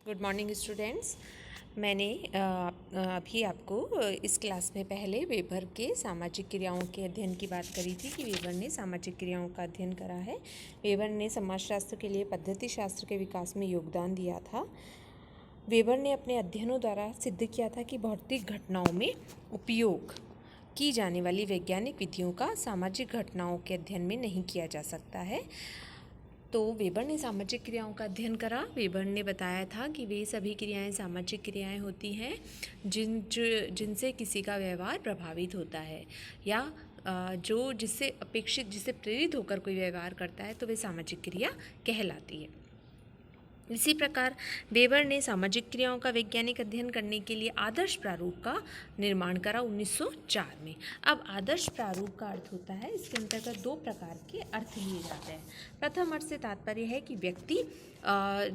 Good morning students. मैंने अभी आपको इस क्लास में पहले वेबर के सामाजिक क्रियाओं के अध्ययन की बात करी थी कि वेबर ने सामाजिक क्रियाओं का अध्ययन करा है। वेबर ने समाजशास्त्र के लिए पद्धति शास्त्र के विकास में योगदान दिया था। वेबर ने अपने अध्ययनों द्वारा सिद्ध किया था कि भौतिक घटनाओं में उपयोग की जाने वाली वैज्ञानिक विधियों का सामाजिक घटनाओं के अध्ययन में नहीं किया जा सकता है। तो वेबर ने सामाजिक क्रियाओं का अध्ययन करा। वेबर ने बताया था कि वे सभी क्रियाएं सामाजिक क्रियाएं होती हैं जिनसे किसी का व्यवहार प्रभावित होता है या जिससे प्रेरित होकर कोई व्यवहार करता है तो वे सामाजिक क्रिया कहलाती है। इसी प्रकार वेबर ने सामाजिक क्रियाओं का वैज्ञानिक अध्ययन करने के लिए आदर्श प्रारूप का निर्माण करा 1904 में। अब आदर्श प्रारूप का अर्थ होता है, इसके अंतर्गत दो प्रकार के अर्थ लिए जाते हैं। प्रथम अर्थ से तात्पर्य है कि व्यक्ति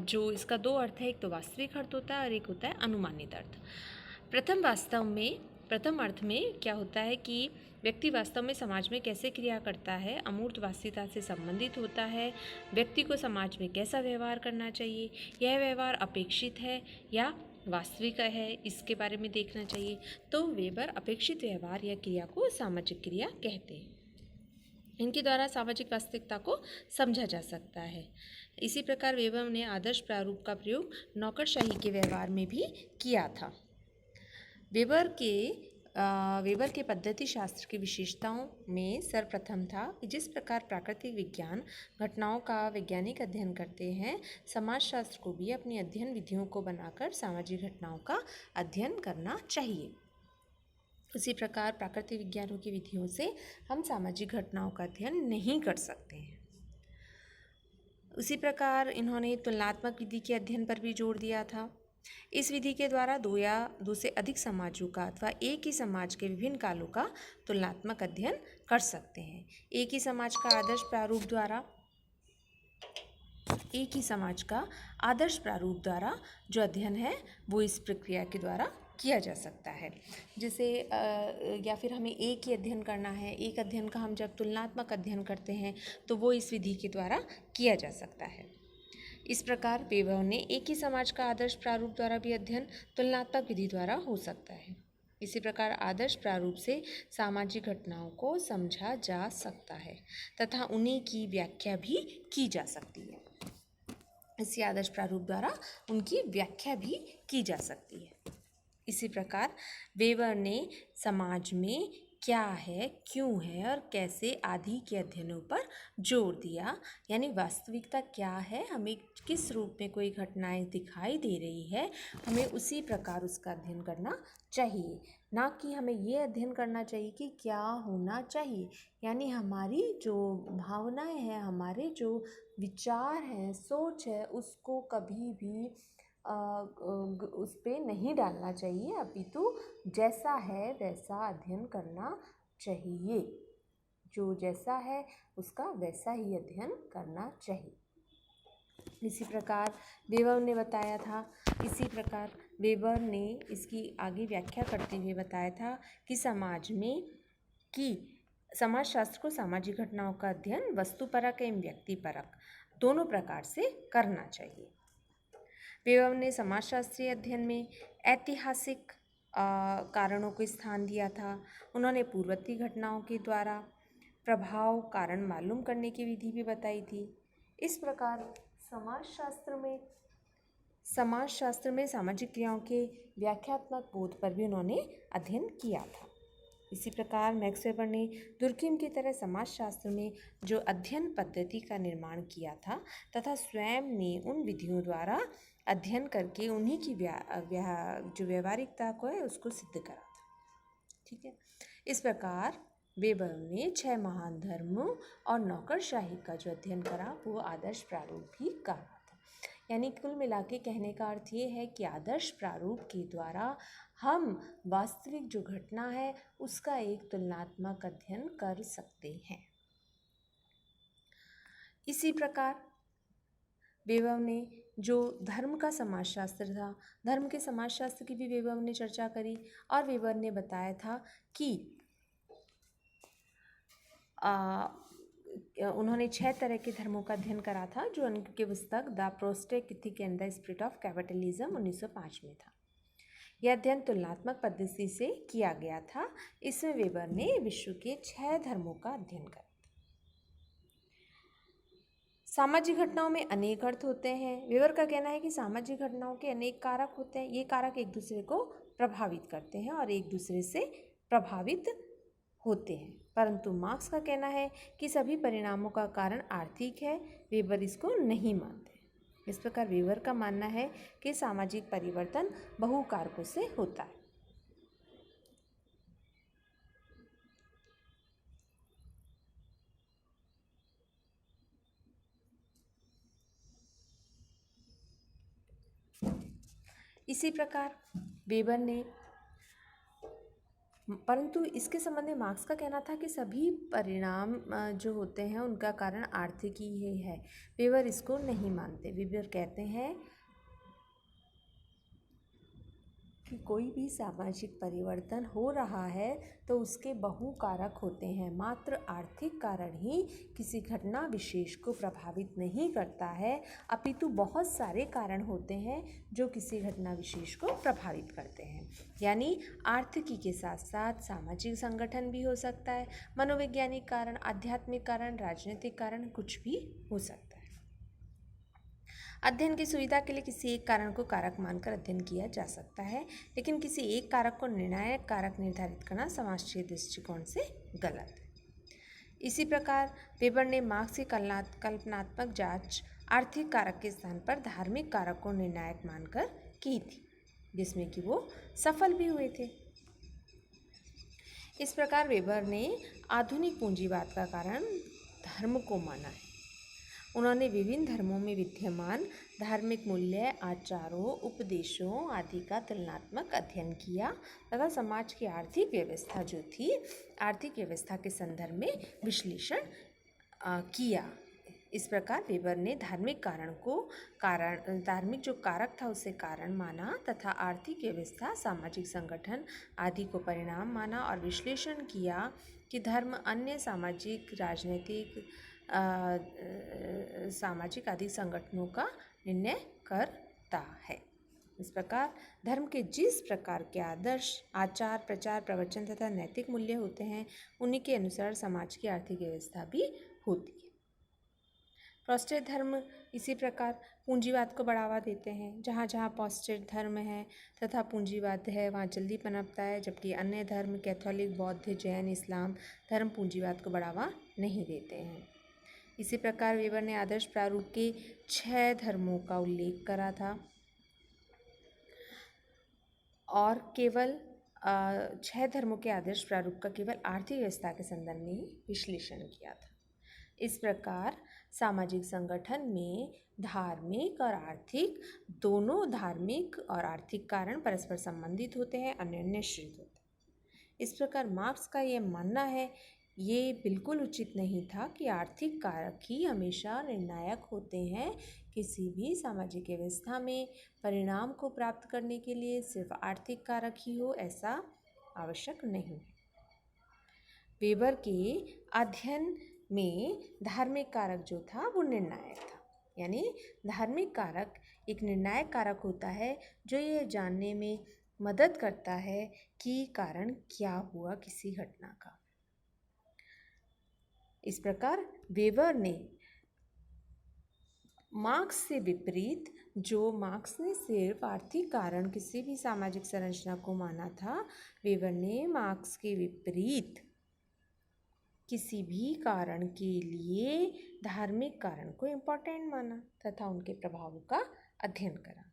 जो इसका दो अर्थ है, एक तो वास्तविक अर्थ होता है और एक होता है अनुमानित अर्थ। प्रथम अर्थ में क्या होता है कि व्यक्ति वास्तव में समाज में कैसे क्रिया करता है, अमूर्त वास्तविकता से संबंधित होता है। व्यक्ति को समाज में कैसा व्यवहार करना चाहिए, यह व्यवहार अपेक्षित है या वास्तविक है, इसके बारे में देखना चाहिए। तो वेबर अपेक्षित व्यवहार या क्रिया को सामाजिक क्रिया कहते हैं। इनके द्वारा सामाजिक वास्तविकता को समझा जा सकता है। इसी प्रकार वेबर ने आदर्श प्रारूप का प्रयोग नौकरशाही के व्यवहार में भी किया था। वेबर के पद्धति शास्त्र की विशेषताओं में सर्वप्रथम था कि जिस प्रकार प्राकृतिक विज्ञान घटनाओं का वैज्ञानिक अध्ययन करते हैं, समाजशास्त्र को भी अपनी अध्ययन विधियों को बनाकर सामाजिक घटनाओं का अध्ययन करना चाहिए। उसी प्रकार प्राकृतिक विज्ञानों की विधियों से हम सामाजिक घटनाओं का अध्ययन नहीं कर सकते हैं। उसी प्रकार इन्होंने तुलनात्मक विधि के अध्ययन पर भी जोर दिया था। इस विधि के द्वारा दो से अधिक समाजों का अथवा एक ही समाज के विभिन्न कालों का तुलनात्मक अध्ययन कर सकते हैं। एक ही समाज का आदर्श प्रारूप द्वारा जो अध्ययन है वो इस प्रक्रिया के द्वारा किया जा सकता है। जैसे या फिर हमें एक ही अध्ययन करना है, एक अध्ययन का हम जब तुलनात्मक अध्ययन करते हैं तो वो इस विधि के द्वारा किया जा सकता है। इस प्रकार वेबर ने एक ही समाज का आदर्श प्रारूप द्वारा भी अध्ययन तुलनात्मक विधि द्वारा हो सकता है। इसी प्रकार आदर्श प्रारूप से सामाजिक घटनाओं को समझा जा सकता है तथा उन्हीं की व्याख्या भी की जा सकती है। इसी आदर्श प्रारूप द्वारा उनकी व्याख्या भी की जा सकती है। इसी प्रकार वेबर ने समाज में क्या है, क्यों है और कैसे आदि के अध्ययनों पर जोर दिया। यानी वास्तविकता क्या है, हमें किस रूप में कोई घटनाएं दिखाई दे रही है, हमें उसी प्रकार उसका अध्ययन करना चाहिए, ना कि हमें ये अध्ययन करना चाहिए कि क्या होना चाहिए। यानी हमारी जो भावनाएं हैं, हमारे जो विचार हैं, सोच है, उसको कभी भी उस पे नहीं डालना चाहिए, अपितु जैसा है वैसा अध्ययन करना चाहिए। जो जैसा है उसका वैसा ही अध्ययन करना चाहिए। इसी प्रकार वेबर ने इसकी आगे व्याख्या करते हुए बताया था कि समाजशास्त्र को सामाजिक घटनाओं का अध्ययन वस्तुपरक एवं व्यक्तिपरक दोनों प्रकार से करना चाहिए। वेबर ने समाजशास्त्रीय अध्ययन में ऐतिहासिक कारणों को स्थान दिया था। उन्होंने पूर्ववर्ती घटनाओं के द्वारा प्रभाव कारण मालूम करने की विधि भी बताई थी। इस प्रकार समाजशास्त्र में सामाजिक क्रियाओं के व्याख्यात्मक बोध पर भी उन्होंने अध्ययन किया था। इसी प्रकार मैक्स वेबर ने दुर्कीम की तरह समाजशास्त्र में जो अध्ययन पद्धति का निर्माण किया था तथा स्वयं ने उन विधियों द्वारा अध्ययन करके उन्हीं की जो व्यवहारिकता को है उसको सिद्ध करा था। ठीक है। इस प्रकार वेबर ने 6 महान धर्मों और नौकरशाही का जो अध्ययन करा वो आदर्श प्रारूप भी कहा था। यानी कुल मिला के कहने का अर्थ ये है कि आदर्श प्रारूप के द्वारा हम वास्तविक जो घटना है उसका एक तुलनात्मक अध्ययन कर सकते हैं। इसी प्रकार वेबर ने जो धर्म का समाजशास्त्र था, धर्म के समाजशास्त्र की भी वेबर ने चर्चा करी और वेबर ने बताया था कि उन्होंने 6 तरह के धर्मों का अध्ययन करा था, जो उनकी पुस्तक the Protestant ethic and the spirit of capitalism 1905 में था। यह अध्ययन तुलनात्मक पद्धति से किया गया था। इसमें वेबर ने विश्व के 6 धर्मों का अध्ययन करा। सामाजिक घटनाओं में अनेक अर्थ होते हैं। वेबर का कहना है कि सामाजिक घटनाओं के अनेक कारक होते हैं। ये कारक एक दूसरे को प्रभावित करते हैं और एक दूसरे से प्रभावित होते हैं, परंतु मार्क्स का कहना है कि सभी परिणामों का कारण आर्थिक है। वेबर इसको नहीं मानते। इस प्रकार वेबर का मानना है कि सामाजिक परिवर्तन बहुकारकों से होता है। इसी प्रकार वेबर ने, परंतु इसके संबंध में मार्क्स का कहना था कि सभी परिणाम जो होते हैं उनका कारण आर्थिक ही है। वेबर इसको नहीं मानते। वेबर कहते हैं कि कोई भी सामाजिक परिवर्तन हो रहा है तो उसके बहुकारक होते हैं। मात्र आर्थिक कारण ही किसी घटना विशेष को प्रभावित नहीं करता है, अपितु बहुत सारे कारण होते हैं जो किसी घटना विशेष को प्रभावित करते हैं। यानी आर्थिकी के साथ साथ सामाजिक संगठन भी हो सकता है, मनोवैज्ञानिक कारण, आध्यात्मिक कारण, राजनीतिक कारण, कुछ भी हो सकता है। अध्ययन की सुविधा के लिए किसी एक कारण को कारक मानकर अध्ययन किया जा सकता है, लेकिन किसी एक कारक को निर्णायक कारक निर्धारित करना समाजशास्त्रीय दृष्टिकोण से गलत है। इसी प्रकार वेबर ने मार्क्स की कल्पनात्मक जांच आर्थिक कारक के स्थान पर धार्मिक कारक को निर्णायक मानकर की थी, जिसमें कि वो सफल भी हुए थे। इस प्रकार वेबर ने आधुनिक पूंजीवाद का कारण धर्म को माना है। उन्होंने विभिन्न धर्मों में विद्यमान धार्मिक मूल्य, आचारों, उपदेशों आदि का तुलनात्मक अध्ययन किया तथा समाज की आर्थिक व्यवस्था जो थी, आर्थिक व्यवस्था के संदर्भ में विश्लेषण किया। इस प्रकार वेबर ने धार्मिक धार्मिक जो कारक था उसे कारण माना तथा आर्थिक व्यवस्था, सामाजिक संगठन आदि को परिणाम माना और विश्लेषण किया कि धर्म अन्य सामाजिक, राजनीतिक, सामाजिक आदि संगठनों का निर्णय करता है। इस प्रकार धर्म के जिस प्रकार के आदर्श, आचार, प्रचार, प्रवचन तथा नैतिक मूल्य होते हैं, उन्हीं के अनुसार समाज की आर्थिक व्यवस्था भी होती है। प्रोटेस्टेंट धर्म इसी प्रकार पूंजीवाद को बढ़ावा देते हैं। जहाँ जहाँ प्रोटेस्टेंट धर्म है तथा पूंजीवाद है वहाँ जल्दी पनपता है, जबकि अन्य धर्म कैथोलिक, बौद्ध, जैन, इस्लाम धर्म पूंजीवाद को बढ़ावा नहीं देते हैं। इसी प्रकार वेबर ने आदर्श प्रारूप के 6 धर्मों का उल्लेख करा था और केवल 6 धर्मों के आदर्श प्रारूप का केवल आर्थिक व्यवस्था के संदर्भ में ही विश्लेषण किया था। इस प्रकार सामाजिक संगठन में धार्मिक और आर्थिक, दोनों धार्मिक और आर्थिक कारण परस्पर संबंधित होते हैं, अन्योन्याश्रित होते हैं। इस प्रकार मार्क्स का ये मानना है, ये बिल्कुल उचित नहीं था कि आर्थिक कारक ही हमेशा निर्णायक होते हैं। किसी भी सामाजिक व्यवस्था में परिणाम को प्राप्त करने के लिए सिर्फ आर्थिक कारक ही हो, ऐसा आवश्यक नहीं है। वेबर के अध्ययन में धार्मिक कारक जो था वो निर्णायक था। यानी धार्मिक कारक एक निर्णायक कारक होता है जो ये जानने में मदद करता है कि कारण क्या हुआ किसी घटना का। इस प्रकार वेबर ने मार्क्स से विपरीत, जो मार्क्स ने सिर्फ आर्थिक कारण किसी भी सामाजिक संरचना को माना था, वेबर ने मार्क्स के विपरीत किसी भी कारण के लिए धार्मिक कारण को इम्पोर्टेंट माना तथा उनके प्रभावों का अध्ययन करा।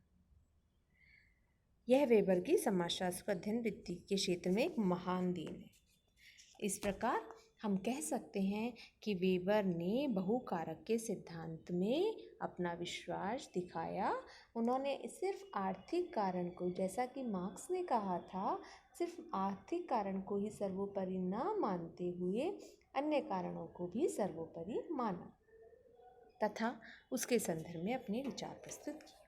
यह वेबर की समाजशास्त्र अध्ययन वृत्ति के क्षेत्र में एक महान देन है। इस प्रकार हम कह सकते हैं कि वेबर ने बहुकारक के सिद्धांत में अपना विश्वास दिखाया। उन्होंने सिर्फ आर्थिक कारण को, जैसा कि मार्क्स ने कहा था, सिर्फ आर्थिक कारण को ही सर्वोपरि न मानते हुए अन्य कारणों को भी सर्वोपरि माना तथा उसके संदर्भ में अपने विचार प्रस्तुत किए।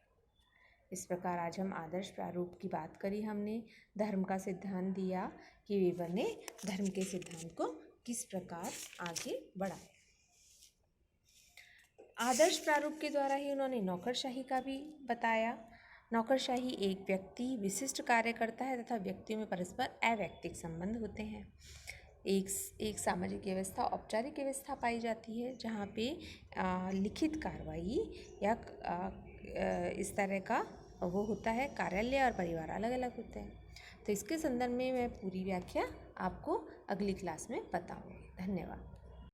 इस प्रकार आज हम आदर्श प्रारूप की बात करी, हमने धर्म का सिद्धांत दिया कि वेबर ने धर्म के सिद्धांत को किस प्रकार आगे बढ़ाया। आदर्श प्रारूप के द्वारा ही उन्होंने नौकरशाही का भी बताया। नौकरशाही एक व्यक्ति विशिष्ट कार्य करता है तथा व्यक्तियों में परस्पर अवैयक्तिक संबंध होते हैं। एक सामाजिक व्यवस्था औपचारिक व्यवस्था पाई जाती है जहाँ पे लिखित कार्रवाई या इस तरह का वो होता है। कार्यालय और परिवार अलग अलग होते हैं। तो इसके संदर्भ में मैं पूरी व्याख्या आपको अगली क्लास में बताऊँगी। धन्यवाद।